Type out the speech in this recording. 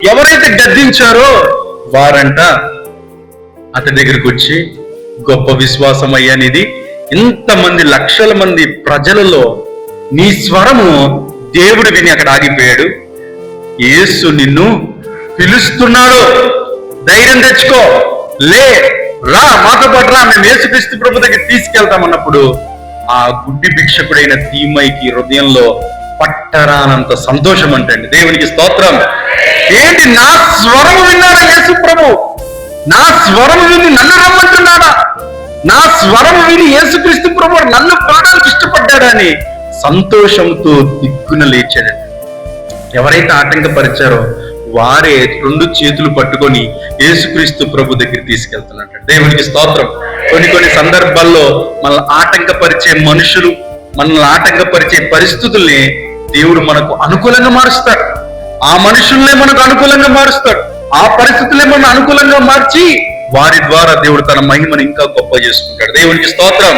ఎవరైతే గద్దించారో వారంట అతడి దగ్గరికి వచ్చి, గొప్ప విశ్వాసం అయ్యా నీది, ఇంతమంది లక్షల మంది ప్రజలలో నీ స్వరము దేవుడు విని అక్కడ ఆగిపోయాడు. యేసు నిన్ను పిలుస్తున్నాడు, ధైర్యం తెచ్చుకో, లే, రా, మాతో పాటు రా, మేము యేసుక్రీస్తు ప్రభు దగ్గర తీసుకెళ్తామన్నప్పుడు ఆ గుడ్డి భిక్షకుడైన తీమైకి హృదయంలో పట్టరానంత సంతోషం అంటండి. దేవునికి స్తోత్రం. ఏంటి, నా స్వరము విన్నాడా యేసు ప్రభు? నా స్వరము విని నన్ను రమ్మంటున్నాడా? నా స్వరము విని యేసుక్రీస్తు ప్రభు నన్ను పిలవడానికి ఇష్టపడ్డాడని సంతోషంతో దిక్కున లేచాడండి. ఎవరైతే ఆటంకపరిచారో వారే 2 చేతులు పట్టుకొని యేసుక్రీస్తు ప్రభు దగ్గర తీసుకెళ్తున్నట్టు. దేవునికి స్తోత్రం. కొన్ని సందర్భాల్లో మనల్ని ఆటంకపరిచే మనుషులు, మనల్ని ఆటంకపరిచే పరిస్థితుల్ని దేవుడు మనకు అనుకూలంగా మారుస్తాడు. ఆ మనుషుల్నే మనకు అనుకూలంగా మారుస్తాడు. ఆ పరిస్థితులే మనం అనుకూలంగా మార్చి వారి ద్వారా దేవుడు తన మహిమను ఇంకా గొప్ప చేసుకుంటాడు. దేవునికి స్తోత్రం.